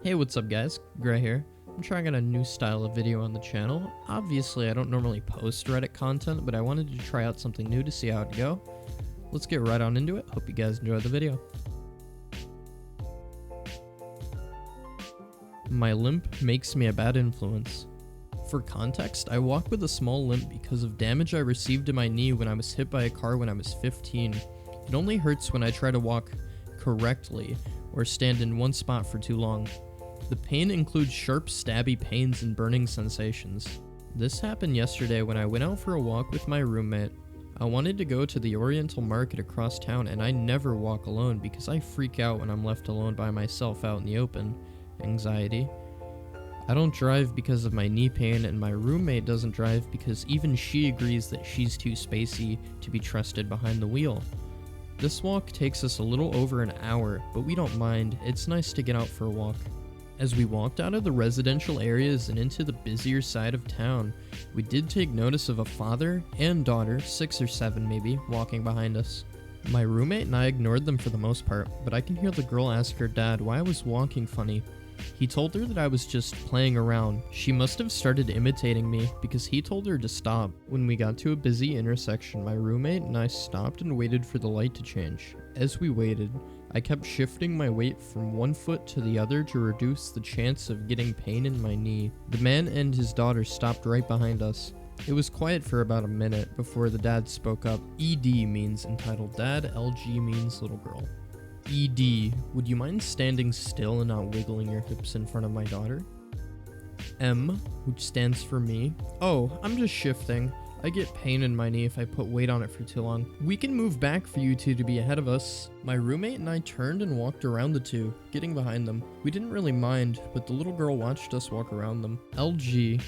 Hey, what's up guys? Gray here. I'm trying out a new style of video on the channel. Obviously, I don't normally post Reddit content, but I wanted to try out something new to see how it'd go. Let's get right on into it. Hope you guys enjoy the video. My limp makes me a bad influence. For context, I walk with a small limp because of damage I received in my knee when I was hit by a car when I was 15. It only hurts when I try to walk correctly or stand in one spot for too long. The pain includes sharp, stabby pains and burning sensations. This happened yesterday when I went out for a walk with my roommate. I wanted to go to the Oriental Market across town, and I never walk alone because I freak out when I'm left alone by myself out in the open. Anxiety. I don't drive because of my knee pain, and my roommate doesn't drive because even she agrees that she's too spacey to be trusted behind the wheel. This walk takes us a little over an hour, but we don't mind. It's nice to get out for a walk. As we walked out of the residential areas and into the busier side of town, we did take notice of a father and daughter, 6 or 7 maybe, walking behind us. My roommate and I ignored them for the most part, but I can hear the girl ask her dad why I was walking funny. He told her that I was just playing around. She must have started imitating me because he told her to stop. When we got to a busy intersection, my roommate and I stopped and waited for the light to change. As we waited, I kept shifting my weight from one foot to the other to reduce the chance of getting pain in my knee. The man and his daughter stopped right behind us. It was quiet for about a minute before the dad spoke up. ED means entitled dad, LG means little girl. ED, would you mind standing still and not wiggling your hips in front of my daughter? M, which stands for me. Oh, I'm just shifting. I get pain in my knee if I put weight on it for too long. We can move back for you two to be ahead of us. My roommate and I turned and walked around the two, getting behind them. We didn't really mind, but the little girl watched us walk around them. LG,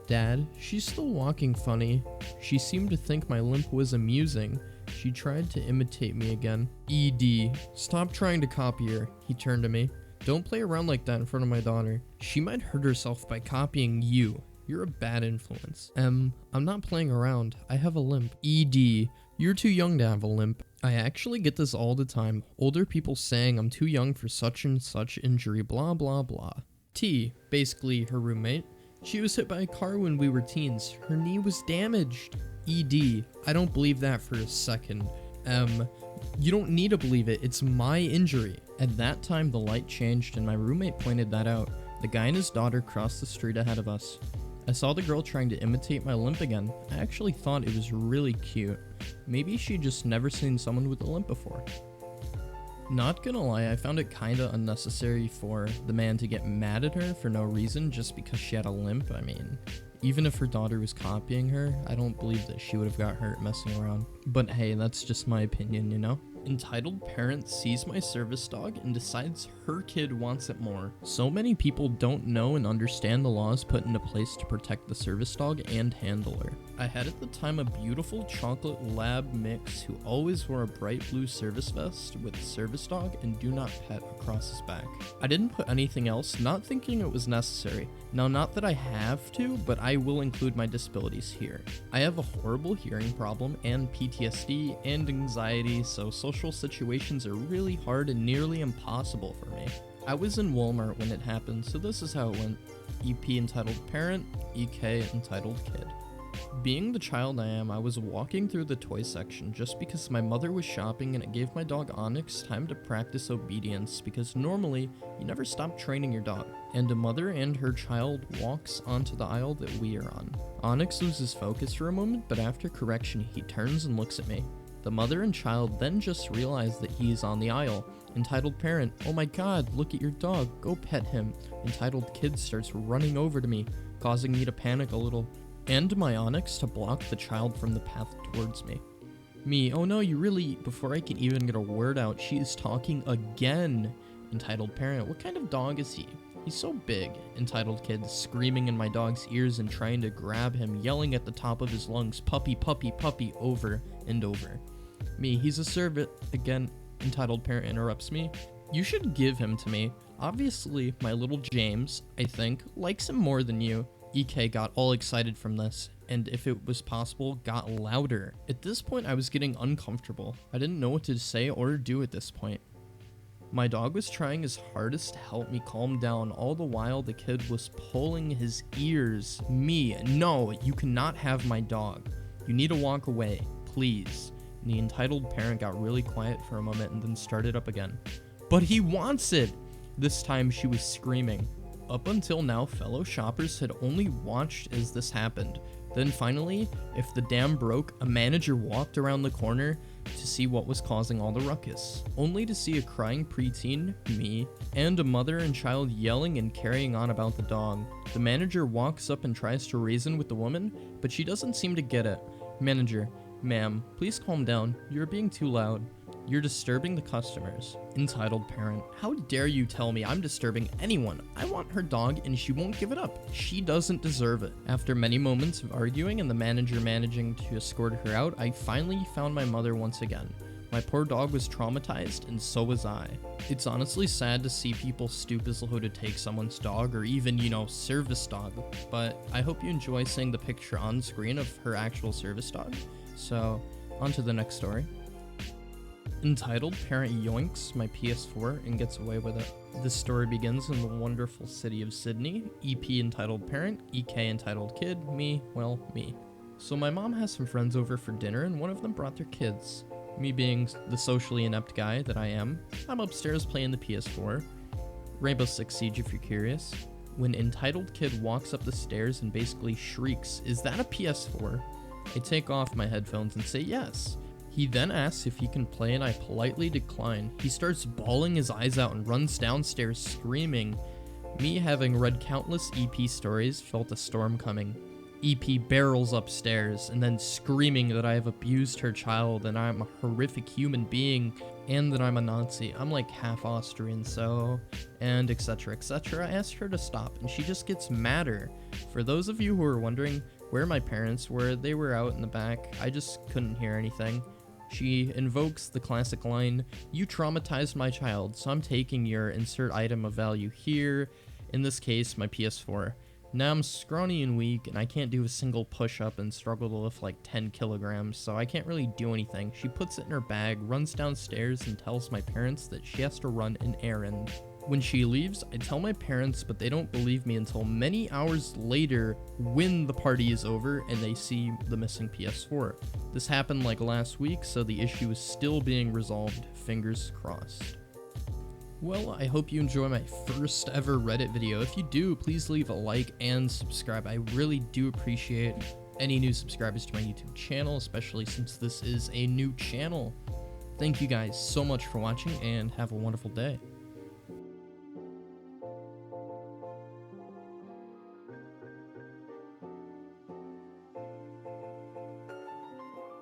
Dad, she's still walking funny. She seemed to think my limp was amusing. She tried to imitate me again. ED, stop trying to copy her. He turned to me. Don't play around like that in front of my daughter. She might hurt herself by copying you. You're a bad influence. I'm not playing around. I have a limp. ED, you're too young to have a limp. I actually get this all the time. Older people saying I'm too young for such and such injury, blah blah blah. T, basically her roommate. She was hit by a car when we were teens. Her knee was damaged. ED, I don't believe that for a second. You don't need to believe it. It's my injury. At that time, the light changed and my roommate pointed that out. The guy and his daughter crossed the street ahead of us. I saw the girl trying to imitate my limp again. I actually thought it was really cute. Maybe she just never seen someone with a limp before. Not gonna lie, I found it kinda unnecessary for the man to get mad at her for no reason just because she had a limp. I mean, even if her daughter was copying her, I don't believe that she would have got hurt messing around. But hey, that's just my opinion, you know? Entitled parent sees my service dog and decides her kid wants it more. So many people don't know and understand the laws put into place to protect the service dog and handler. I had at the time a beautiful chocolate lab mix who always wore a bright blue service vest with service dog and do not pet across his back. I didn't put anything else, not thinking it was necessary. Now, not that I have to, but I will include my disabilities here. I have a horrible hearing problem and PTSD and anxiety, so social situations are really hard and nearly impossible for me. I was in Walmart when it happened, so this is how it went. EP entitled parent, EK entitled kid. Being the child I am, I was walking through the toy section just because my mother was shopping and it gave my dog Onyx time to practice obedience because normally you never stop training your dog. And a mother and her child walks onto the aisle that we are on. Onyx loses focus for a moment, but after correction he turns and looks at me. The mother and child then just realize that he is on the aisle. Entitled parent, oh my god, look at your dog, go pet him. Entitled kid starts running over to me, causing me to panic a little. And my Onyx to block the child from the path towards me. Me, oh no, you really, before I can even get a word out, she is talking again. Entitled parent, what kind of dog is he? He's so big. Entitled kid, screaming in my dog's ears and trying to grab him, yelling at the top of his lungs, puppy, puppy, puppy, over and over. Me, he's a servant. Again, entitled parent interrupts me. You should give him to me. Obviously, my little James, I think, likes him more than you. EK got all excited from this, and if it was possible, got louder. At this point, I was getting uncomfortable. I didn't know what to say or do at this point. My dog was trying his hardest to help me calm down, all the while the kid was pulling his ears. Me, no, you cannot have my dog. You need to walk away, please. And the entitled parent got really quiet for a moment and then started up again. But he wants it! This time she was screaming. Up until now, fellow shoppers had only watched as this happened. Then finally, if the dam broke, a manager walked around the corner to see what was causing all the ruckus, only to see a crying preteen, me, and a mother and child yelling and carrying on about the dog. The manager walks up and tries to reason with the woman, but she doesn't seem to get it. Manager, ma'am, please calm down. You're being too loud. You're disturbing the customers. Entitled parent, how dare you tell me I'm disturbing anyone? I want her dog and she won't give it up. She doesn't deserve it. After many moments of arguing and the manager managing to escort her out, I finally found my mother once again. My poor dog was traumatized and so was I. It's honestly sad to see people stoop as low to take someone's dog or even, service dog, but I hope you enjoy seeing the picture on screen of her actual service dog. So, on to the next story. Entitled parent yoinks my PS4 and gets away with it. This story begins in the wonderful city of Sydney. EP entitled parent, EK entitled kid, me. So my mom has some friends over for dinner and one of them brought their kids. Me being the socially inept guy that I am, I'm upstairs playing the PS4. Rainbow Six Siege if you're curious. When entitled kid walks up the stairs and basically shrieks, "Is that a PS4?" I take off my headphones and say yes. He then asks if he can play and I politely decline. He starts bawling his eyes out and runs downstairs screaming. Me, having read countless EP stories, felt a storm coming. EP barrels upstairs and then screaming that I have abused her child and I'm a horrific human being and that I'm a Nazi. I'm like half Austrian, so, and etc. etc. I asked her to stop and she just gets madder. For those of you who are wondering where my parents were, they were out in the back. I just couldn't hear anything. She invokes the classic line, "You traumatized my child, so I'm taking your insert item of value here," in this case, my PS4. Now I'm scrawny and weak, and I can't do a single push-up and struggle to lift like 10 kilograms, so I can't really do anything. She puts it in her bag, runs downstairs, and tells my parents that she has to run an errand. When she leaves, I tell my parents, but they don't believe me until many hours later when the party is over and they see the missing PS4. This happened like last week, so the issue is still being resolved. Fingers crossed. Well, I hope you enjoy my first ever Reddit video. If you do, please leave a like and subscribe. I really do appreciate any new subscribers to my YouTube channel, especially since this is a new channel. Thank you guys so much for watching and have a wonderful day.